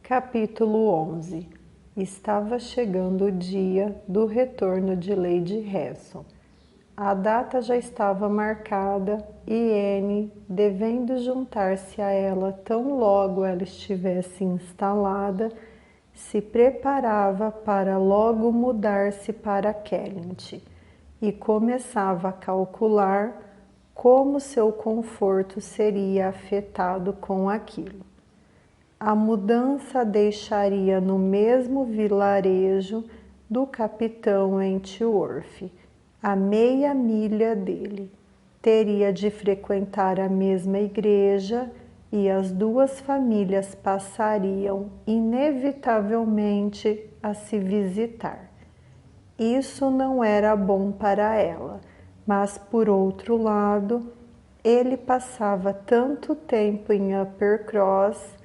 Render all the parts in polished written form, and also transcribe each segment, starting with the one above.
Capítulo 11. Estava chegando o dia do retorno de Lady Hasson. A data já estava marcada e Anne, devendo juntar-se a ela tão logo ela estivesse instalada, se preparava para logo mudar-se para Kellynch e começava a calcular como seu conforto seria afetado com aquilo. A mudança deixaria no mesmo vilarejo do capitão Wentworth, a meia milha dele. Teria de frequentar a mesma igreja e as duas famílias passariam inevitavelmente a se visitar. Isso não era bom para ela, mas por outro lado, ele passava tanto tempo em Uppercross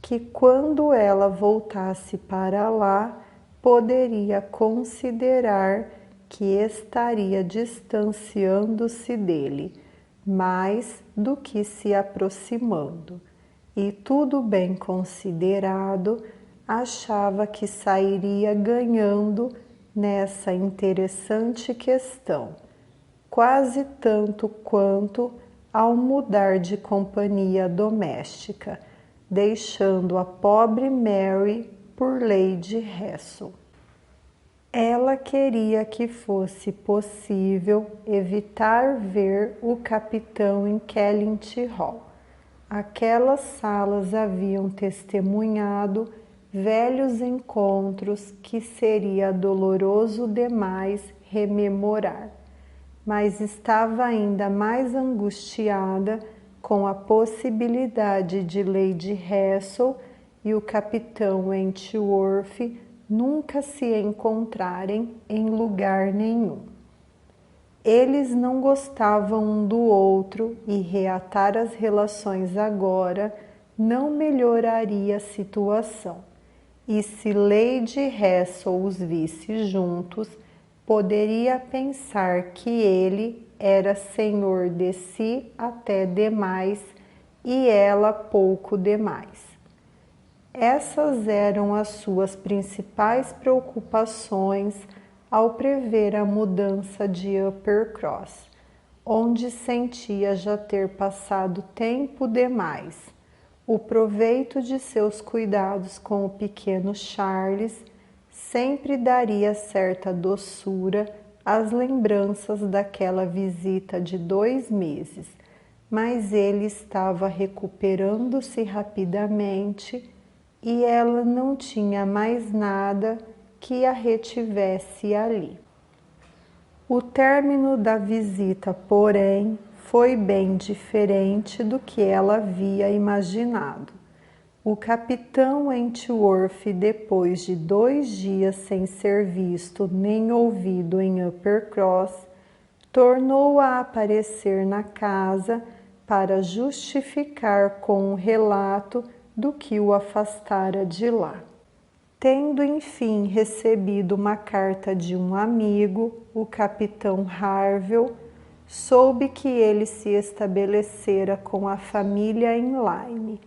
que quando ela voltasse para lá, poderia considerar que estaria distanciando-se dele, mais do que se aproximando, e tudo bem considerado, achava que sairia ganhando nessa interessante questão, quase tanto quanto ao mudar de companhia doméstica, deixando a pobre Mary por Lady Hasson. Ela queria que fosse possível evitar ver o capitão em Kellynch Hall. Aquelas salas haviam testemunhado velhos encontros que seria doloroso demais rememorar, mas estava ainda mais angustiada com a possibilidade de Lady Hasson e o capitão Wentworth nunca se encontrarem em lugar nenhum. Eles não gostavam um do outro e reatar as relações agora não melhoraria a situação. E se Lady Hasson os visse juntos, poderia pensar que ele era senhor de si até demais e ela pouco demais. Essas eram as suas principais preocupações ao prever a mudança de Uppercross, onde sentia já ter passado tempo demais. O proveito de seus cuidados com o pequeno Charles sempre daria certa doçura às lembranças daquela visita de 2 meses, mas ele estava recuperando-se rapidamente e ela não tinha mais nada que a retivesse ali. O término da visita, porém, foi bem diferente do que ela havia imaginado. O capitão Wentworth, depois de 2 dias sem ser visto nem ouvido em Uppercross, tornou a aparecer na casa para justificar com um relato do que o afastara de lá. Tendo enfim recebido uma carta de um amigo, o capitão Harville, soube que ele se estabelecera com a família em Lyme,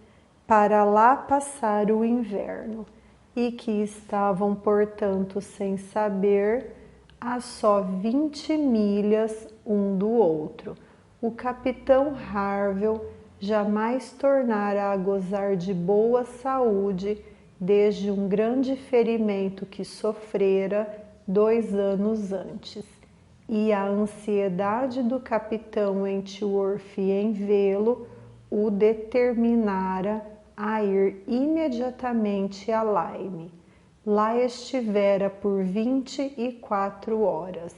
para lá passar o inverno, e que estavam, portanto, sem saber, a só 20 milhas um do outro. O capitão Harville jamais tornara a gozar de boa saúde desde um grande ferimento que sofrera 2 anos antes, e a ansiedade do capitão Wentworth em vê-lo o determinara a ir imediatamente a Lyme. Lá estivera por 24 horas.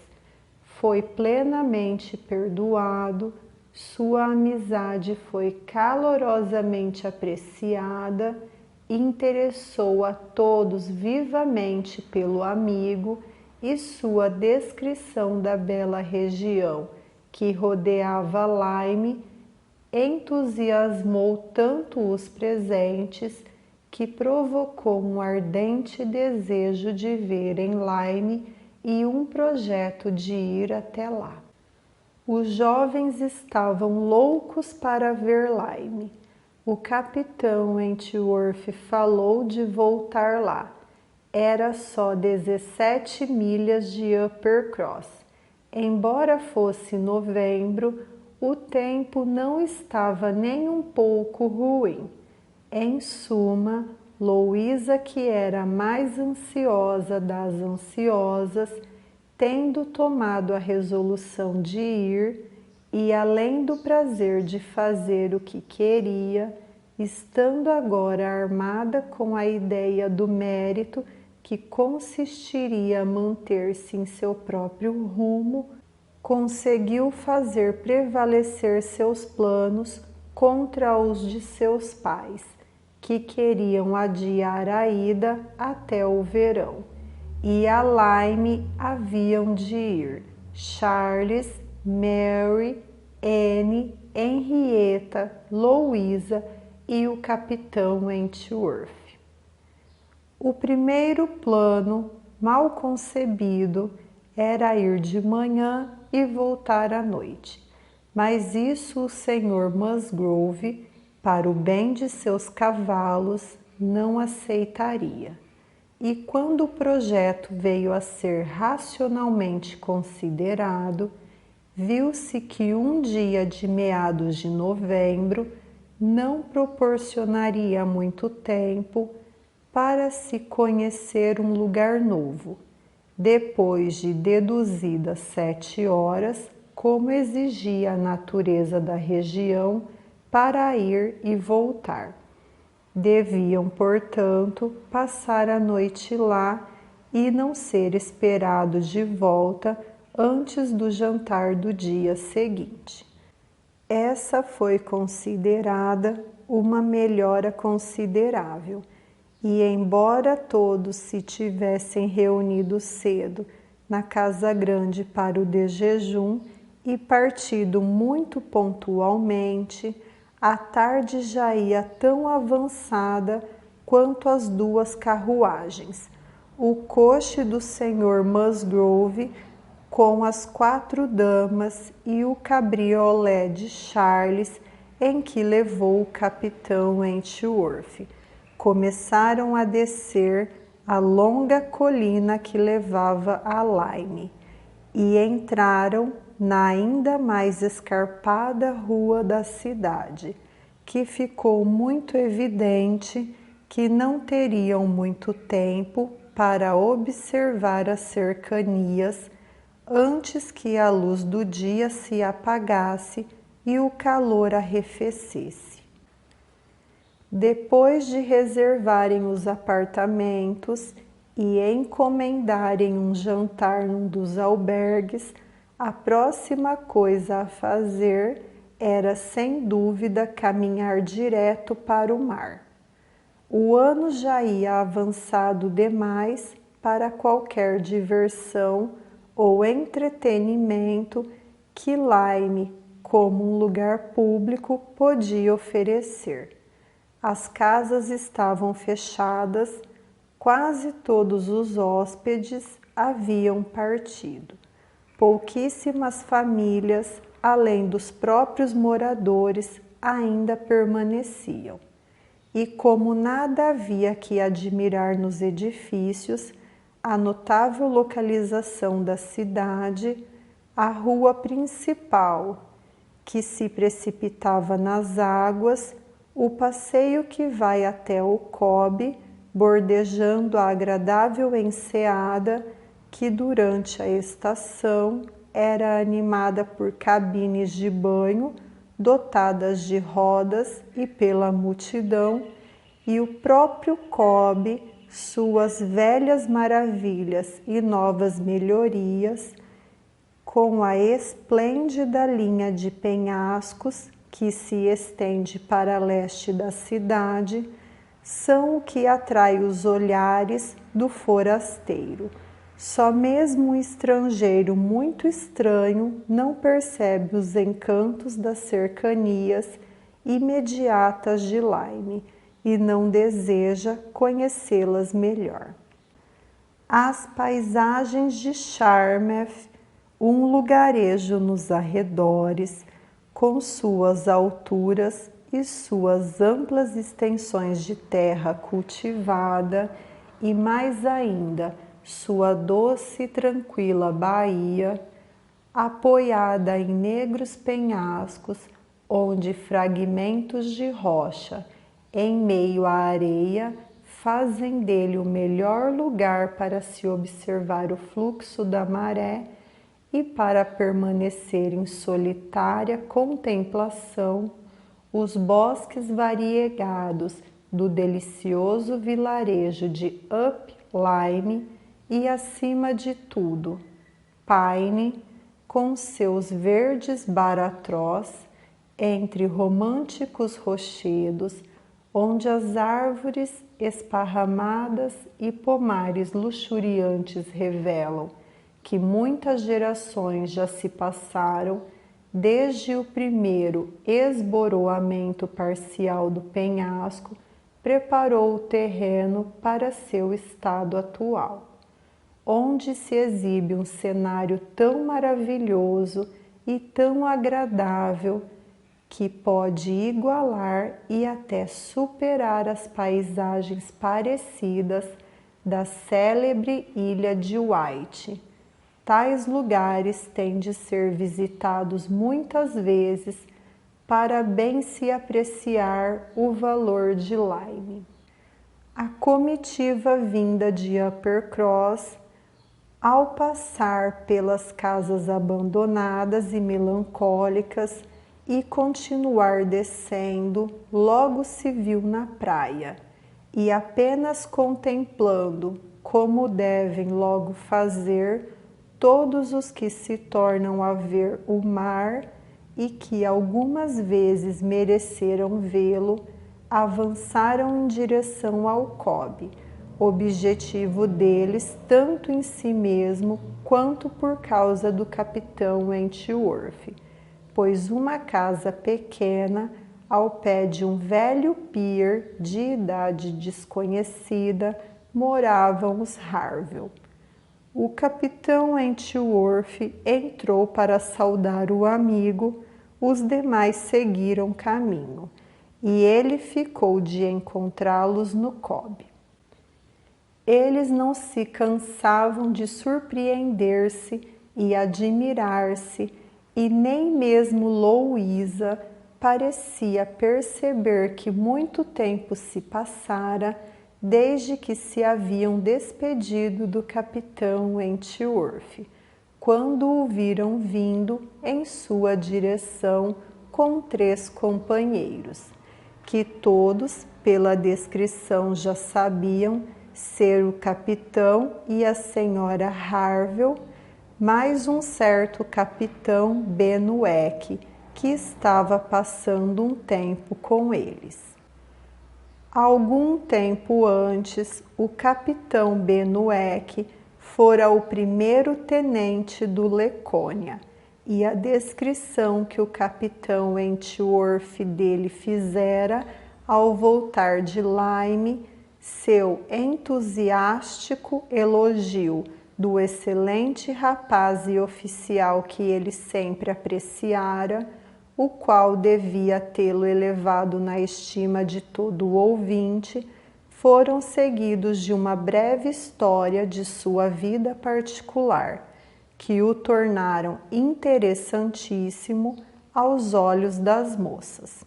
Foi plenamente perdoado, sua amizade foi calorosamente apreciada, interessou a todos vivamente pelo amigo e sua descrição da bela região que rodeava Lyme entusiasmou tanto os presentes que provocou um ardente desejo de ver em Lyme e um projeto de ir até lá. Os jovens estavam loucos para ver Lyme. O capitão Wentworth falou de voltar lá. Era só 17 milhas de Uppercross. Embora fosse novembro, o tempo não estava nem um pouco ruim. Em suma, Louisa, que era a mais ansiosa das ansiosas, tendo tomado a resolução de ir, e além do prazer de fazer o que queria, estando agora armada com a ideia do mérito que consistiria manter-se em seu próprio rumo, conseguiu fazer prevalecer seus planos contra os de seus pais, que queriam adiar a ida até o verão. E a Lyme haviam de ir Charles, Mary, Anne, Henrietta, Louisa e o capitão Wentworth. O primeiro plano, mal concebido, era ir de manhã e voltar à noite, mas isso o Sr. Musgrove, para o bem de seus cavalos, não aceitaria. E quando o projeto veio a ser racionalmente considerado, viu-se que um dia de meados de novembro não proporcionaria muito tempo para se conhecer um lugar novo, depois de deduzidas 7 horas, como exigia a natureza da região para ir e voltar. Deviam, portanto, passar a noite lá e não ser esperados de volta antes do jantar do dia seguinte. Essa foi considerada uma melhora considerável, e embora todos se tivessem reunido cedo na casa grande para o desjejum e partido muito pontualmente, a tarde já ia tão avançada quanto as 2 carruagens, o coche do Sr. Musgrove com as 4 damas e o cabriolé de Charles em que levou o capitão Wentworth. Começaram a descer a longa colina que levava a Lyme e entraram na ainda mais escarpada rua da cidade, que ficou muito evidente que não teriam muito tempo para observar as cercanias antes que a luz do dia se apagasse e o calor arrefecesse. Depois de reservarem os apartamentos e encomendarem um jantar num dos albergues, a próxima coisa a fazer era, sem dúvida, caminhar direto para o mar. O ano já ia avançado demais para qualquer diversão ou entretenimento que Lyme, como um lugar público, podia oferecer. As casas estavam fechadas, quase todos os hóspedes haviam partido. Pouquíssimas famílias, além dos próprios moradores, ainda permaneciam. E como nada havia que admirar nos edifícios, a notável localização da cidade, a rua principal, que se precipitava nas águas, o passeio que vai até o Cobb, bordejando a agradável enseada que durante a estação era animada por cabines de banho dotadas de rodas e pela multidão, e o próprio Cobb, suas velhas maravilhas e novas melhorias, com a esplêndida linha de penhascos que se estende para leste da cidade, são o que atrai os olhares do forasteiro. Só mesmo um estrangeiro muito estranho não percebe os encantos das cercanias imediatas de Lyme e não deseja conhecê-las melhor. As paisagens de Charmouth, um lugarejo nos arredores, com suas alturas e suas amplas extensões de terra cultivada, e mais ainda, sua doce e tranquila baía, apoiada em negros penhascos, onde fragmentos de rocha, em meio à areia, fazem dele o melhor lugar para se observar o fluxo da maré e para permanecer em solitária contemplação, os bosques variegados do delicioso vilarejo de Up Lyme e, acima de tudo, Pine, com seus verdes baratrós, entre românticos rochedos, onde as árvores esparramadas e pomares luxuriantes revelam que muitas gerações já se passaram desde o primeiro esboroamento parcial do penhasco preparou o terreno para seu estado atual, onde se exibe um cenário tão maravilhoso e tão agradável que pode igualar e até superar as paisagens parecidas da célebre ilha de White. Tais lugares têm de ser visitados muitas vezes para bem se apreciar o valor de Lyme. A comitiva vinda de Uppercross, ao passar pelas casas abandonadas e melancólicas e continuar descendo, logo se viu na praia, e apenas contemplando, como devem logo fazer todos os que se tornam a ver o mar e que algumas vezes mereceram vê-lo, avançaram em direção ao Cobb, objetivo deles tanto em si mesmo quanto por causa do capitão Wentworth, pois uma casa pequena ao pé de um velho pier de idade desconhecida moravam os Harville. O capitão Wentworth entrou para saudar o amigo, os demais seguiram caminho, e ele ficou de encontrá-los no Cobb. Eles não se cansavam de surpreender-se e admirar-se, e nem mesmo Louisa parecia perceber que muito tempo se passara desde que se haviam despedido do capitão Wentworth, quando o viram vindo em sua direção com 3 companheiros, que todos, pela descrição, já sabiam ser o capitão e a senhora Harville, mais um certo capitão Benwick, que estava passando um tempo com eles. Algum tempo antes, o capitão Benwick fora o primeiro tenente do Laconia, e a descrição que o capitão Wentworth dele fizera ao voltar de Lyme, seu entusiástico elogio do excelente rapaz e oficial que ele sempre apreciara, o qual devia tê-lo elevado na estima de todo o ouvinte, foram seguidos de uma breve história de sua vida particular, que o tornaram interessantíssimo aos olhos das moças.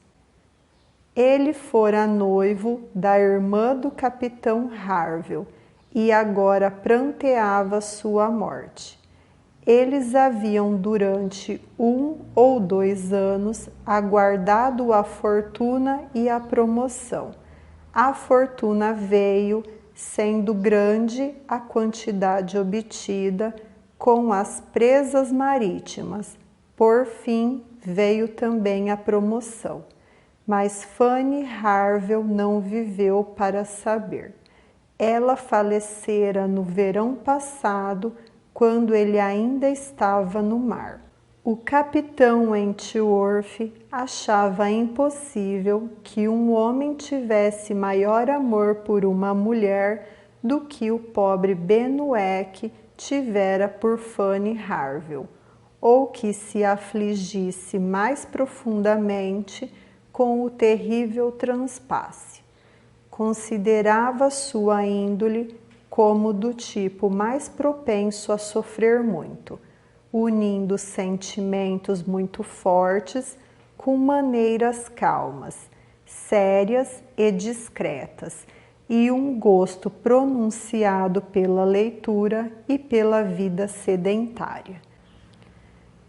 Ele fora noivo da irmã do capitão Harville e agora pranteava sua morte. Eles haviam durante 1 ou 2 anos aguardado a fortuna e a promoção. A fortuna veio, sendo grande a quantidade obtida com as presas marítimas. Por fim, veio também a promoção. Mas Fanny Harville não viveu para saber. Ela falecera no verão passado, quando ele ainda estava no mar. O capitão Wentworth achava impossível que um homem tivesse maior amor por uma mulher do que o pobre Benwick tivera por Fanny Harville, ou que se afligisse mais profundamente com o terrível transpasse. Considerava sua índole como do tipo mais propenso a sofrer muito, unindo sentimentos muito fortes com maneiras calmas, sérias e discretas, e um gosto pronunciado pela leitura e pela vida sedentária.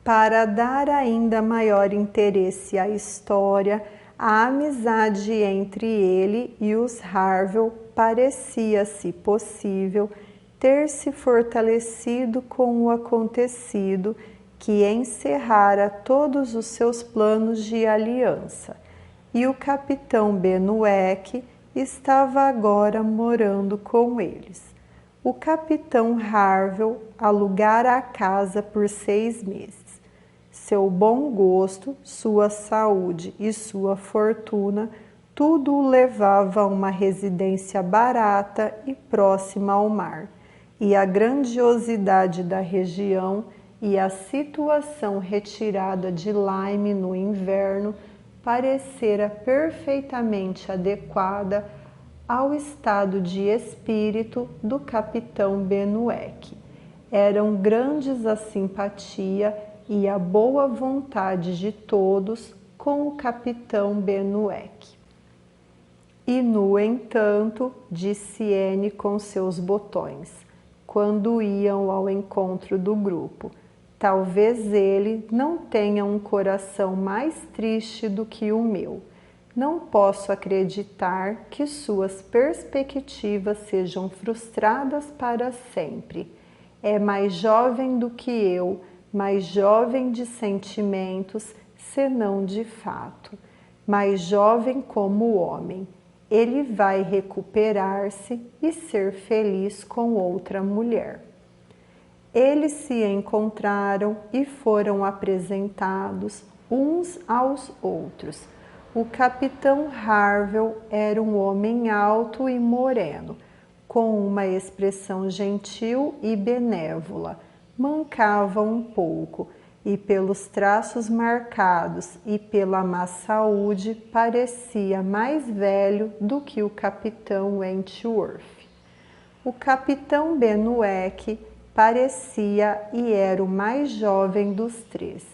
Para dar ainda maior interesse à história, a amizade entre ele e os Harville parecia-se possível ter se fortalecido com o acontecido que encerrara todos os seus planos de aliança, e o capitão Bennueck estava agora morando com eles. O capitão Harville alugara a casa por 6 meses. Seu bom gosto, sua saúde e sua fortuna, tudo o levava a uma residência barata e próxima ao mar, e a grandiosidade da região e a situação retirada de Lyme no inverno parecera perfeitamente adequada ao estado de espírito do capitão Bennueck. Eram grandes a simpatia e a boa vontade de todos com o capitão Bennueck. E, no entanto, disse Anne com seus botões, quando iam ao encontro do grupo, talvez ele não tenha um coração mais triste do que o meu. Não posso acreditar que suas perspectivas sejam frustradas para sempre. É mais jovem do que eu, mais jovem de sentimentos, senão de fato, mais jovem como homem. Ele vai recuperar-se e ser feliz com outra mulher. Eles se encontraram e foram apresentados uns aos outros. O capitão Harville era um homem alto e moreno, com uma expressão gentil e benévola. Mancava um pouco, e pelos traços marcados e pela má saúde parecia mais velho do que o capitão Wentworth. O capitão Bennueck parecia e era o mais jovem dos 3,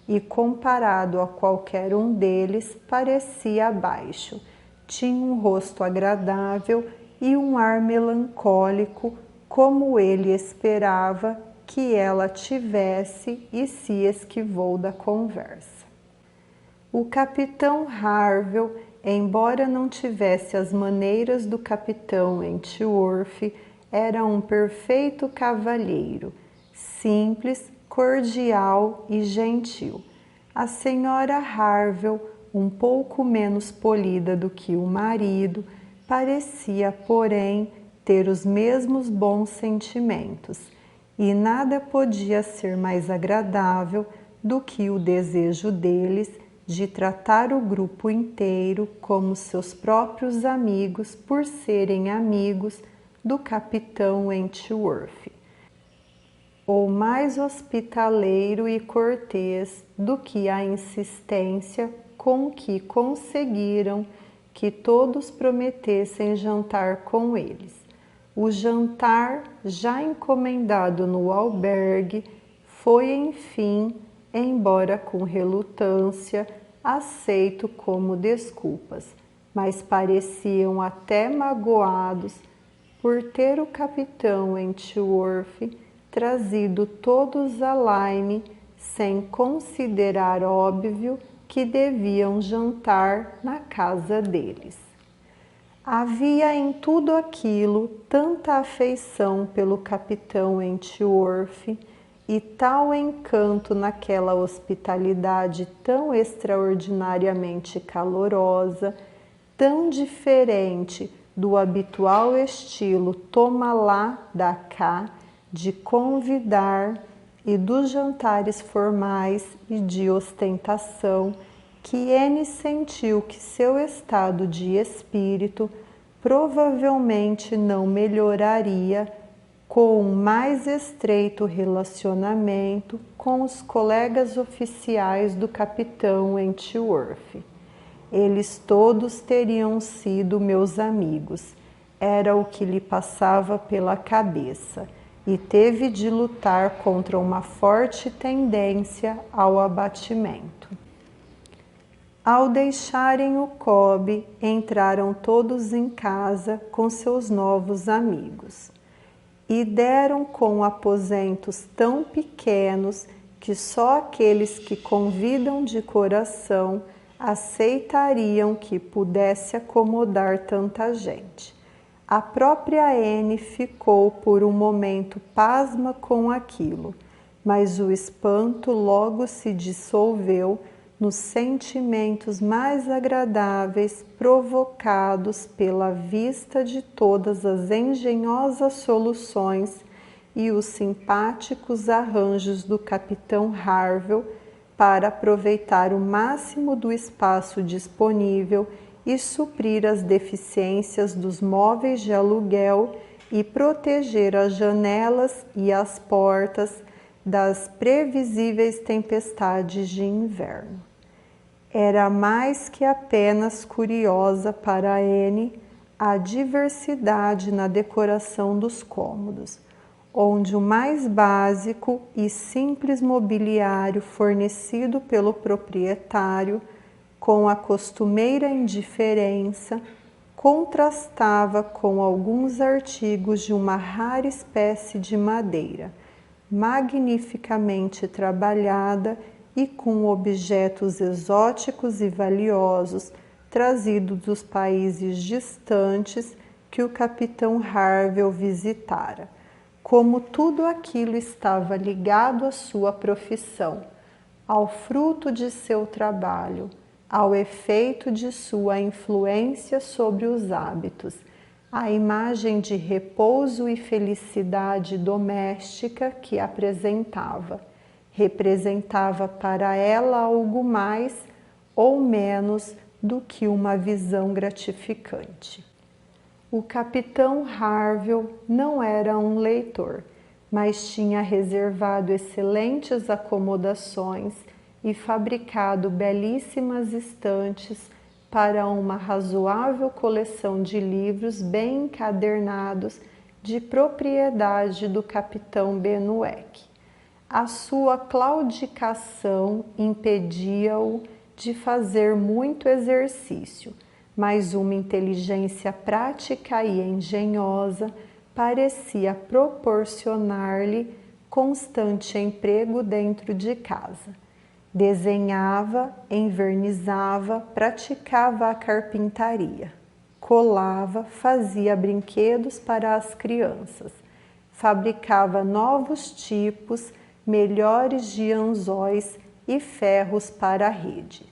e comparado a qualquer um deles parecia baixo. Tinha um rosto agradável e um ar melancólico, como ele esperava que ela tivesse, e se esquivou da conversa. O capitão Harville, embora não tivesse as maneiras do capitão Wentworth, era um perfeito cavalheiro, simples, cordial e gentil. A senhora Harville, um pouco menos polida do que o marido, parecia, porém, ter os mesmos bons sentimentos, e nada podia ser mais agradável do que o desejo deles de tratar o grupo inteiro como seus próprios amigos por serem amigos do capitão Wentworth, ou mais hospitaleiro e cortês do que a insistência com que conseguiram que todos prometessem jantar com eles. O jantar, já encomendado no albergue, foi, enfim, embora com relutância, aceito como desculpas, mas pareciam até magoados por ter o capitão Wentworth trazido todos a Lyme sem considerar óbvio que deviam jantar na casa deles. Havia em tudo aquilo tanta afeição pelo capitão Wentworth e tal encanto naquela hospitalidade tão extraordinariamente calorosa, tão diferente do habitual estilo toma lá, dá cá, de convidar e dos jantares formais e de ostentação, que Anne sentiu que seu estado de espírito provavelmente não melhoraria com um mais estreito relacionamento com os colegas oficiais do capitão Wentworth. Eles todos teriam sido meus amigos, era o que lhe passava pela cabeça, e teve de lutar contra uma forte tendência ao abatimento. Ao deixarem o Cobb, entraram todos em casa com seus novos amigos, e deram com aposentos tão pequenos que só aqueles que convidam de coração aceitariam que pudesse acomodar tanta gente. A própria Anne ficou por um momento pasma com aquilo, mas o espanto logo se dissolveu nos sentimentos mais agradáveis provocados pela vista de todas as engenhosas soluções e os simpáticos arranjos do capitão Harville para aproveitar o máximo do espaço disponível e suprir as deficiências dos móveis de aluguel e proteger as janelas e as portas das previsíveis tempestades de inverno. Era mais que apenas curiosa para Anne a diversidade na decoração dos cômodos, onde o mais básico e simples mobiliário fornecido pelo proprietário, com a costumeira indiferença, contrastava com alguns artigos de uma rara espécie de madeira, magnificamente trabalhada e com objetos exóticos e valiosos trazidos dos países distantes que o capitão Harville visitara. Como tudo aquilo estava ligado à sua profissão, ao fruto de seu trabalho, ao efeito de sua influência sobre os hábitos, à imagem de repouso e felicidade doméstica que apresentava, representava para ela algo mais ou menos do que uma visão gratificante. O capitão Harville não era um leitor, mas tinha reservado excelentes acomodações e fabricado belíssimas estantes para uma razoável coleção de livros bem encadernados de propriedade do capitão Benwick. A sua claudicação impedia-o de fazer muito exercício, mas uma inteligência prática e engenhosa parecia proporcionar-lhe constante emprego dentro de casa. Desenhava, envernizava, praticava a carpintaria, colava, fazia brinquedos para as crianças, fabricava novos tipos, melhores de anzóis e ferros para a rede.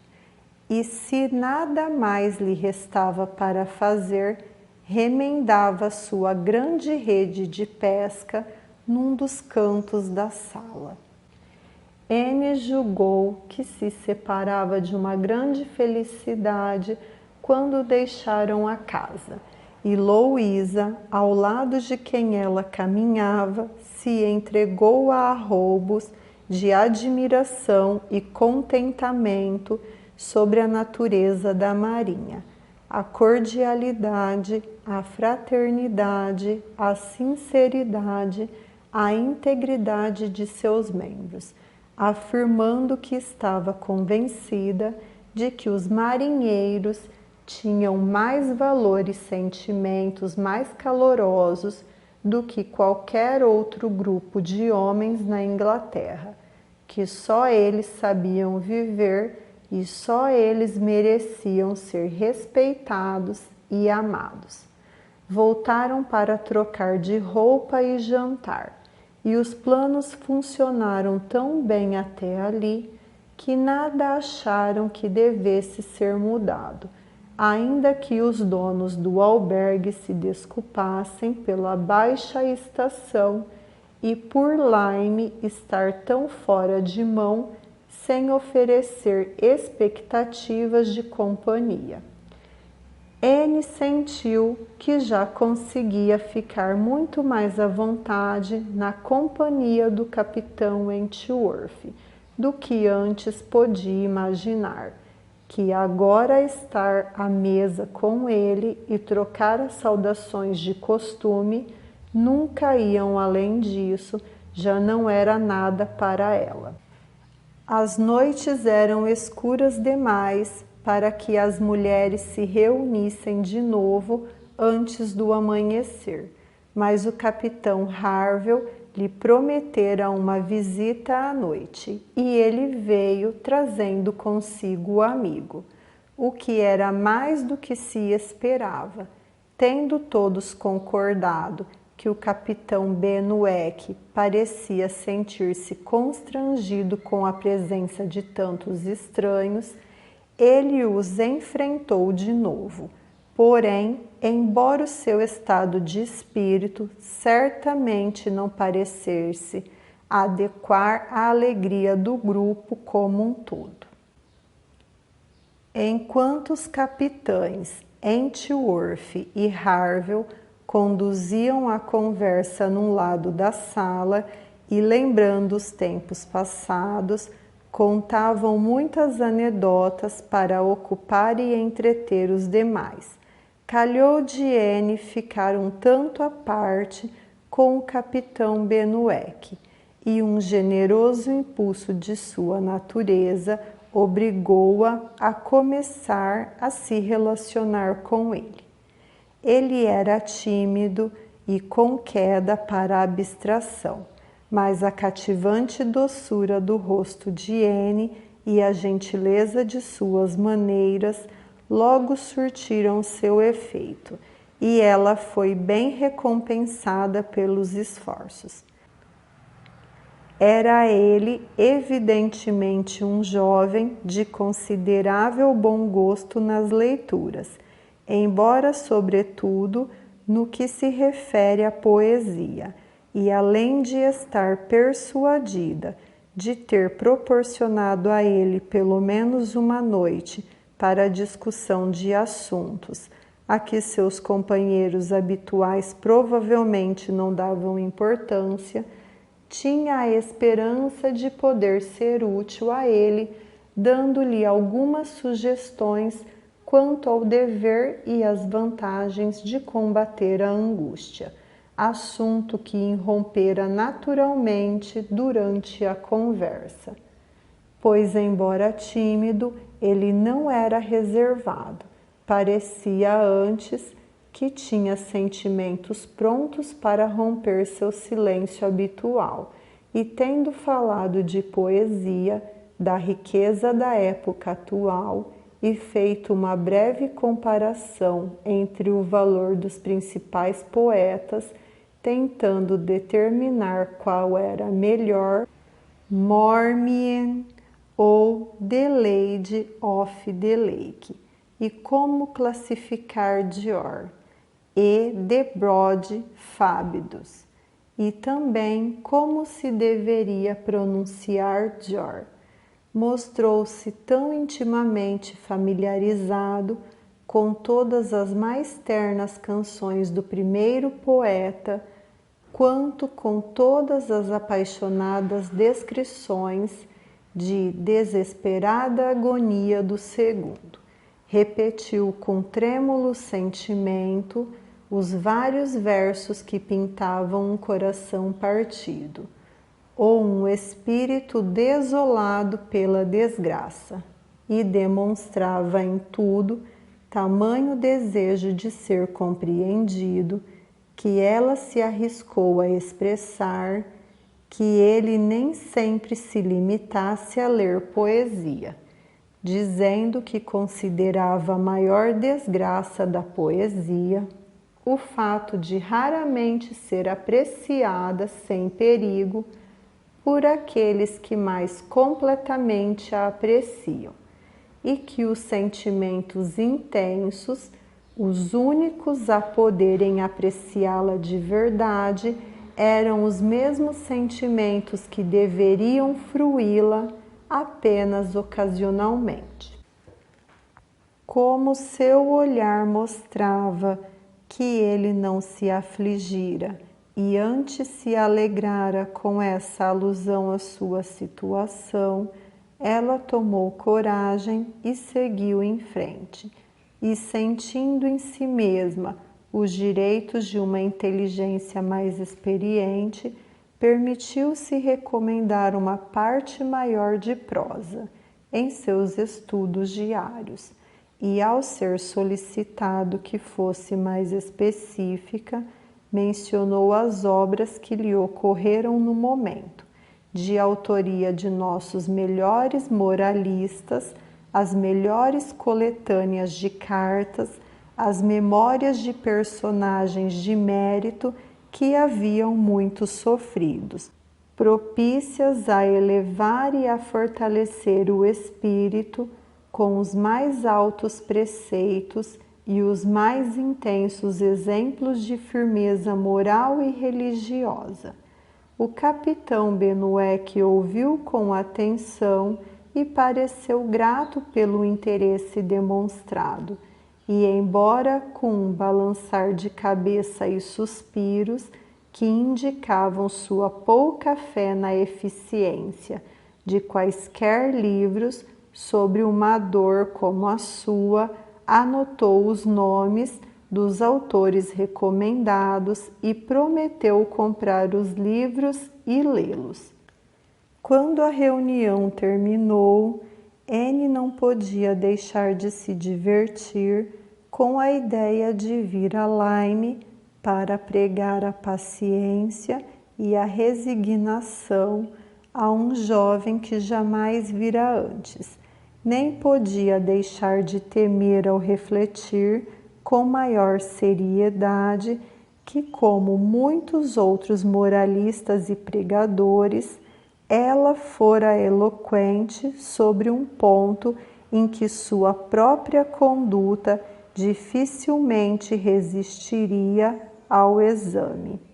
E se nada mais lhe restava para fazer, remendava sua grande rede de pesca num dos cantos da sala. Anne julgou que se separava de uma grande felicidade quando deixaram a casa, e Louisa, ao lado de quem ela caminhava, se entregou a arroubos de admiração e contentamento sobre a natureza da marinha, a cordialidade, a fraternidade, a sinceridade, a integridade de seus membros, afirmando que estava convencida de que os marinheiros tinham mais valor e sentimentos mais calorosos do que qualquer outro grupo de homens na Inglaterra, que só eles sabiam viver e só eles mereciam ser respeitados e amados. Voltaram para trocar de roupa e jantar, e os planos funcionaram tão bem até ali que nada acharam que devesse ser mudado, ainda que os donos do albergue se desculpassem pela baixa estação e por Lyme estar tão fora de mão sem oferecer expectativas de companhia. Anne sentiu que já conseguia ficar muito mais à vontade na companhia do capitão Wentworth do que antes podia imaginar, que agora estar à mesa com ele e trocar as saudações de costume nunca iam além disso, já não era nada para ela. As noites eram escuras demais para que as mulheres se reunissem de novo antes do amanhecer, mas o capitão Harville lhe prometera uma visita à noite e ele veio trazendo consigo o amigo, o que era mais do que se esperava, tendo todos concordado que o capitão Benwick parecia sentir-se constrangido com a presença de tantos estranhos. Ele os enfrentou de novo, porém, embora o seu estado de espírito certamente não parecesse adequar à alegria do grupo como um todo. Enquanto os capitães Wentworth e Harville conduziam a conversa num lado da sala e, lembrando os tempos passados, contavam muitas anedotas para ocupar e entreter os demais. Calhou de Anne ficar um tanto à parte com o capitão Benwick, e um generoso impulso de sua natureza obrigou-a a começar a se relacionar com ele. Ele era tímido e com queda para a abstração, mas a cativante doçura do rosto de Anne e a gentileza de suas maneiras logo surtiram seu efeito, e ela foi bem recompensada pelos esforços. Era ele evidentemente um jovem de considerável bom gosto nas leituras, embora, sobretudo, no que se refere à poesia, e além de estar persuadida de ter proporcionado a ele pelo menos uma noite para a discussão de assuntos a que seus companheiros habituais provavelmente não davam importância, tinha a esperança de poder ser útil a ele, dando-lhe algumas sugestões quanto ao dever e às vantagens de combater a angústia, assunto que irrompera naturalmente durante a conversa. Pois, embora tímido, ele não era reservado, parecia antes que tinha sentimentos prontos para romper seu silêncio habitual, e tendo falado de poesia, da riqueza da época atual, e feito uma breve comparação entre o valor dos principais poetas, tentando determinar qual era melhor, Marmion ou The Lady of the Lake, e como classificar Dior, e The Broad Fabidus, e também como se deveria pronunciar Dior. Mostrou-se tão intimamente familiarizado com todas as mais ternas canções do primeiro poeta, quanto com todas as apaixonadas descrições de desesperada agonia do segundo. Repetiu com trêmulo sentimento os vários versos que pintavam um coração partido, ou um espírito desolado pela desgraça, e demonstrava em tudo tamanho desejo de ser compreendido, que ela se arriscou a expressar que ele nem sempre se limitasse a ler poesia, dizendo que considerava a maior desgraça da poesia o fato de raramente ser apreciada sem perigo por aqueles que mais completamente a apreciam, e que os sentimentos intensos, os únicos a poderem apreciá-la de verdade, eram os mesmos sentimentos que deveriam fruí-la apenas ocasionalmente. como seu olhar mostrava que ele não se afligira e antes se alegrara com essa alusão à sua situação, ela tomou coragem e seguiu em frente. E sentindo em si mesma os direitos de uma inteligência mais experiente, permitiu-se recomendar uma parte maior de prosa em seus estudos diários, e ao ser solicitado que fosse mais específica, mencionou as obras que lhe ocorreram no momento, de autoria de nossos melhores moralistas, as melhores coletâneas de cartas, as memórias de personagens de mérito que haviam muito sofridos, propícias a elevar e a fortalecer o espírito com os mais altos preceitos e os mais intensos exemplos de firmeza moral e religiosa. O capitão Benuec ouviu com atenção e pareceu grato pelo interesse demonstrado, e embora com um balançar de cabeça e suspiros que indicavam sua pouca fé na eficiência de quaisquer livros sobre uma dor como a sua, anotou os nomes dos autores recomendados e prometeu comprar os livros e lê-los. Quando a reunião terminou, N não podia deixar de se divertir com a ideia de vir a Lyme para pregar a paciência e a resignação a um jovem que jamais vira antes. Nem podia deixar de temer ao refletir com maior seriedade que, como muitos outros moralistas e pregadores, ela fora eloquente sobre um ponto em que sua própria conduta dificilmente resistiria ao exame.